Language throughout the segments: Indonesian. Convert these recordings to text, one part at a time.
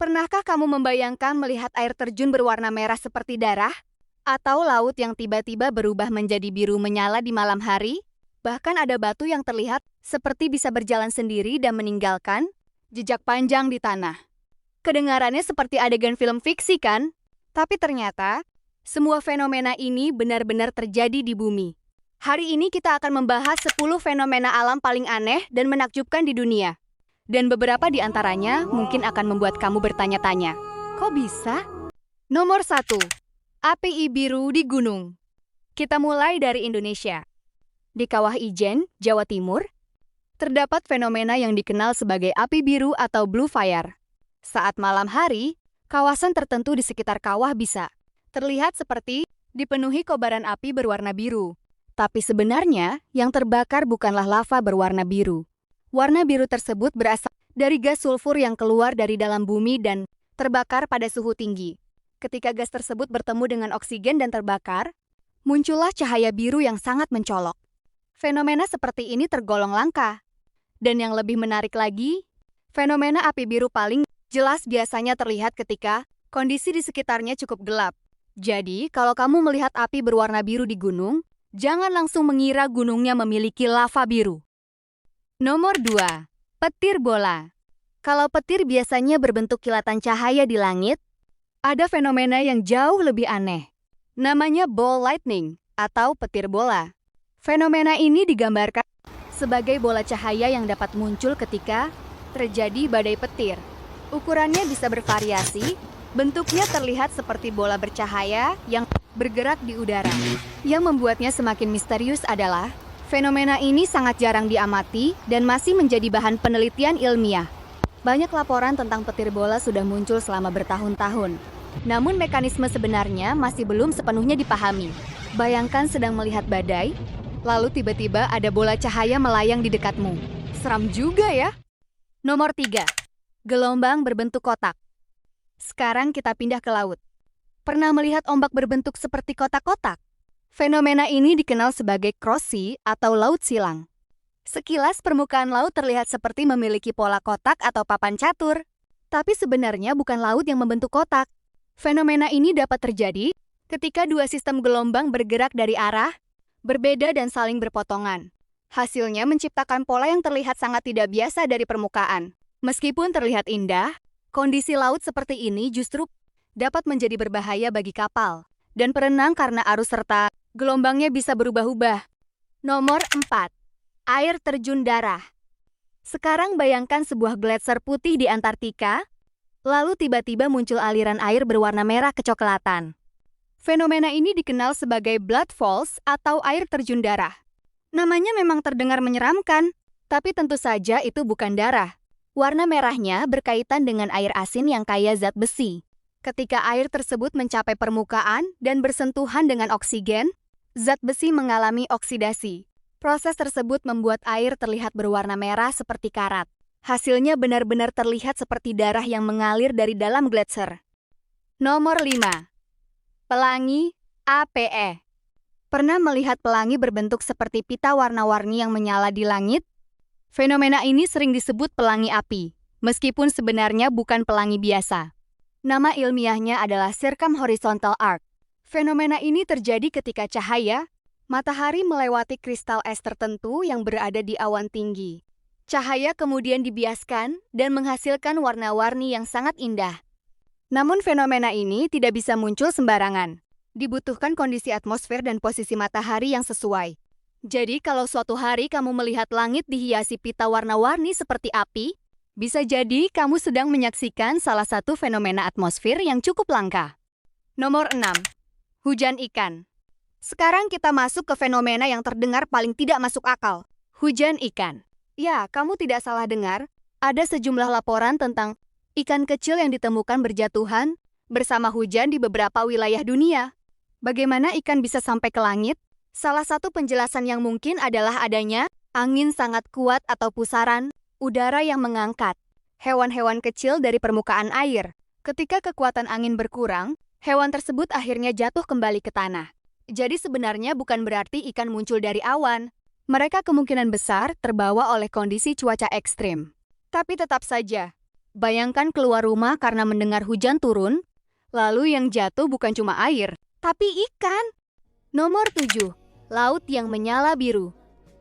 Pernahkah kamu membayangkan melihat air terjun berwarna merah seperti darah? Atau laut yang tiba-tiba berubah menjadi biru menyala di malam hari? Bahkan ada batu yang terlihat seperti bisa berjalan sendiri dan meninggalkan jejak panjang di tanah. Kedengarannya seperti adegan film fiksi kan? Tapi ternyata, semua fenomena ini benar-benar terjadi di bumi. Hari ini kita akan membahas 10 fenomena alam paling aneh dan menakjubkan di dunia. Dan beberapa di antaranya mungkin akan membuat kamu bertanya-tanya, kok bisa? Nomor 1. Api biru di gunung. Kita mulai dari Indonesia. Di Kawah Ijen, Jawa Timur, terdapat fenomena yang dikenal sebagai api biru atau blue fire. Saat malam hari, kawasan tertentu di sekitar kawah bisa terlihat seperti dipenuhi kobaran api berwarna biru. Tapi sebenarnya, yang terbakar bukanlah lava berwarna biru. Warna biru tersebut berasal dari gas sulfur yang keluar dari dalam bumi dan terbakar pada suhu tinggi. Ketika gas tersebut bertemu dengan oksigen dan terbakar, muncullah cahaya biru yang sangat mencolok. Fenomena seperti ini tergolong langka. Dan yang lebih menarik lagi, fenomena api biru paling jelas biasanya terlihat ketika kondisi di sekitarnya cukup gelap. Jadi, kalau kamu melihat api berwarna biru di gunung, jangan langsung mengira gunungnya memiliki lava biru. Nomor 2. Petir bola. Kalau petir biasanya berbentuk kilatan cahaya di langit, ada fenomena yang jauh lebih aneh. Namanya ball lightning atau petir bola. Fenomena ini digambarkan sebagai bola cahaya yang dapat muncul ketika terjadi badai petir. Ukurannya bisa bervariasi, bentuknya terlihat seperti bola bercahaya yang bergerak di udara. Yang membuatnya semakin misterius adalah fenomena ini sangat jarang diamati dan masih menjadi bahan penelitian ilmiah. Banyak laporan tentang petir bola sudah muncul selama bertahun-tahun. Namun mekanisme sebenarnya masih belum sepenuhnya dipahami. Bayangkan sedang melihat badai, lalu tiba-tiba ada bola cahaya melayang di dekatmu. Seram juga ya. Nomor 3. Gelombang berbentuk kotak. Sekarang kita pindah ke laut. Pernah melihat ombak berbentuk seperti kotak-kotak? Fenomena ini dikenal sebagai cross sea atau laut silang. Sekilas permukaan laut terlihat seperti memiliki pola kotak atau papan catur. Tapi sebenarnya bukan laut yang membentuk kotak. Fenomena ini dapat terjadi ketika dua sistem gelombang bergerak dari arah berbeda dan saling berpotongan. Hasilnya menciptakan pola yang terlihat sangat tidak biasa dari permukaan. Meskipun terlihat indah, kondisi laut seperti ini justru dapat menjadi berbahaya bagi kapal dan perenang karena arus serta gelombangnya bisa berubah-ubah. Nomor 4. Air terjun darah. Sekarang bayangkan sebuah gletser putih di Antartika, lalu tiba-tiba muncul aliran air berwarna merah kecoklatan. Fenomena ini dikenal sebagai blood falls atau air terjun darah. Namanya memang terdengar menyeramkan, tapi tentu saja itu bukan darah. Warna merahnya berkaitan dengan air asin yang kaya zat besi. Ketika air tersebut mencapai permukaan dan bersentuhan dengan oksigen, zat besi mengalami oksidasi. Proses tersebut membuat air terlihat berwarna merah seperti karat. Hasilnya benar-benar terlihat seperti darah yang mengalir dari dalam gletser. Nomor 5. Pelangi APE. Pernah melihat pelangi berbentuk seperti pita warna-warni yang menyala di langit? Fenomena ini sering disebut pelangi api, meskipun sebenarnya bukan pelangi biasa. Nama ilmiahnya adalah circumhorizontal arc. Fenomena ini terjadi ketika cahaya matahari melewati kristal es tertentu yang berada di awan tinggi. Cahaya kemudian dibiaskan dan menghasilkan warna-warni yang sangat indah. Namun fenomena ini tidak bisa muncul sembarangan. Dibutuhkan kondisi atmosfer dan posisi matahari yang sesuai. Jadi kalau suatu hari kamu melihat langit dihiasi pita warna-warni seperti api, bisa jadi kamu sedang menyaksikan salah satu fenomena atmosfer yang cukup langka. Nomor 6. Hujan ikan. Sekarang kita masuk ke fenomena yang terdengar paling tidak masuk akal. Hujan ikan. Ya, kamu tidak salah dengar. Ada sejumlah laporan tentang ikan kecil yang ditemukan berjatuhan bersama hujan di beberapa wilayah dunia. Bagaimana ikan bisa sampai ke langit? Salah satu penjelasan yang mungkin adalah adanya angin sangat kuat atau pusaran udara yang mengangkat hewan-hewan kecil dari permukaan air. Ketika kekuatan angin berkurang, hewan tersebut akhirnya jatuh kembali ke tanah. Jadi sebenarnya bukan berarti ikan muncul dari awan. Mereka kemungkinan besar terbawa oleh kondisi cuaca ekstrim. Tapi tetap saja, Bayangkan keluar rumah karena mendengar hujan turun, lalu yang jatuh bukan cuma air, tapi ikan. Nomor 7. Laut yang menyala biru.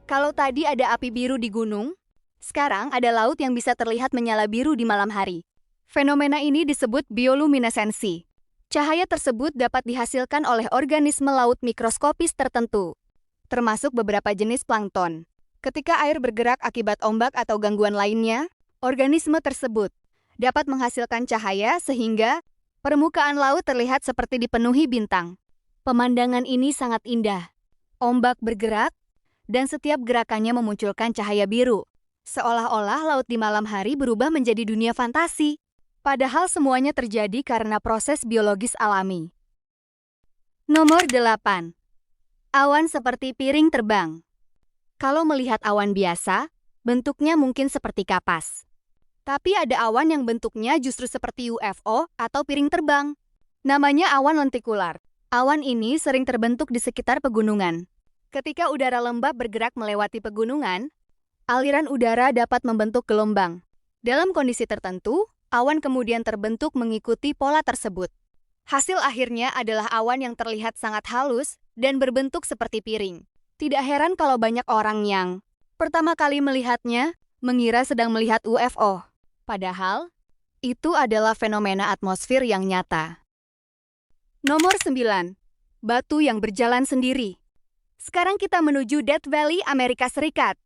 Kalau tadi ada api biru di gunung, sekarang ada laut yang bisa terlihat menyala biru di malam hari. Fenomena ini disebut bioluminesensi. Cahaya tersebut dapat dihasilkan oleh organisme laut mikroskopis tertentu, termasuk beberapa jenis plankton. Ketika air bergerak akibat ombak atau gangguan lainnya, organisme tersebut dapat menghasilkan cahaya sehingga permukaan laut terlihat seperti dipenuhi bintang. Pemandangan ini sangat indah. Ombak bergerak, dan setiap gerakannya memunculkan cahaya biru. Seolah-olah laut di malam hari berubah menjadi dunia fantasi. Padahal semuanya terjadi karena proses biologis alami. Nomor 8. Awan seperti piring terbang. Kalau melihat awan biasa, bentuknya mungkin seperti kapas. Tapi ada awan yang bentuknya justru seperti UFO atau piring terbang. Namanya awan lentikular. Awan ini sering terbentuk di sekitar pegunungan. Ketika udara lembab bergerak melewati pegunungan, aliran udara dapat membentuk gelombang. Dalam kondisi tertentu, awan kemudian terbentuk mengikuti pola tersebut. Hasil akhirnya adalah awan yang terlihat sangat halus dan berbentuk seperti piring. Tidak heran kalau banyak orang yang pertama kali melihatnya mengira sedang melihat UFO. Padahal, itu adalah fenomena atmosfer yang nyata. Nomor 9. Batu yang berjalan sendiri. Sekarang kita menuju Death Valley, Amerika Serikat.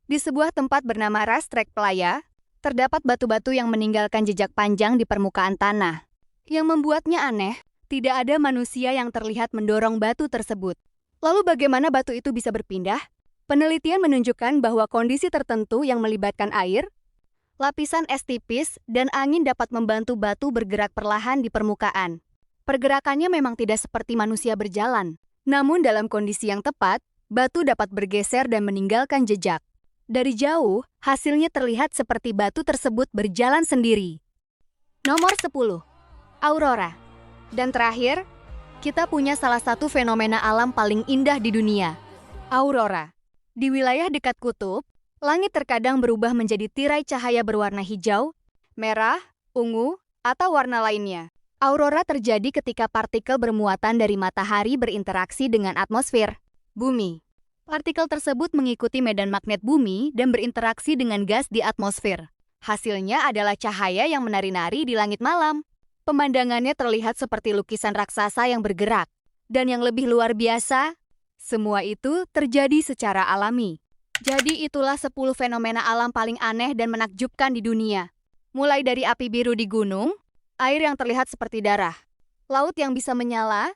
Di sebuah tempat bernama Racetrack Playa, terdapat batu-batu yang meninggalkan jejak panjang di permukaan tanah. Yang membuatnya aneh, tidak ada manusia yang terlihat mendorong batu tersebut. Lalu bagaimana batu itu bisa berpindah? Penelitian menunjukkan bahwa kondisi tertentu yang melibatkan air, lapisan es tipis, dan angin dapat membantu batu bergerak perlahan di permukaan. Pergerakannya memang tidak seperti manusia berjalan. Namun dalam kondisi yang tepat, batu dapat bergeser dan meninggalkan jejak. Dari jauh, hasilnya terlihat seperti batu tersebut berjalan sendiri. Nomor 10. Aurora. Dan terakhir, kita punya salah satu fenomena alam paling indah di dunia, aurora. Di wilayah dekat kutub, langit terkadang berubah menjadi tirai cahaya berwarna hijau, merah, ungu, atau warna lainnya. Aurora terjadi ketika partikel bermuatan dari matahari berinteraksi dengan atmosfer bumi. Partikel tersebut mengikuti medan magnet bumi dan berinteraksi dengan gas di atmosfer. Hasilnya adalah cahaya yang menari-nari di langit malam. Pemandangannya terlihat seperti lukisan raksasa yang bergerak. Dan yang lebih luar biasa, semua itu terjadi secara alami. Jadi itulah 10 fenomena alam paling aneh dan menakjubkan di dunia. Mulai dari api biru di gunung, air yang terlihat seperti darah, laut yang bisa menyala,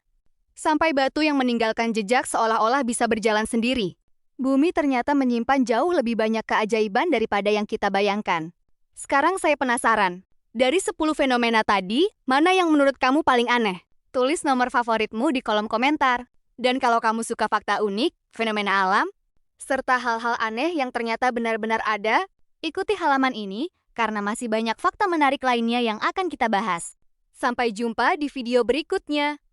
sampai batu yang meninggalkan jejak seolah-olah bisa berjalan sendiri. Bumi ternyata menyimpan jauh lebih banyak keajaiban daripada yang kita bayangkan. Sekarang saya penasaran, dari 10 fenomena tadi, mana yang menurut kamu paling aneh? Tulis nomor favoritmu di kolom komentar. Dan kalau kamu suka fakta unik, fenomena alam, serta hal-hal aneh yang ternyata benar-benar ada, ikuti halaman ini karena masih banyak fakta menarik lainnya yang akan kita bahas. Sampai jumpa di video berikutnya.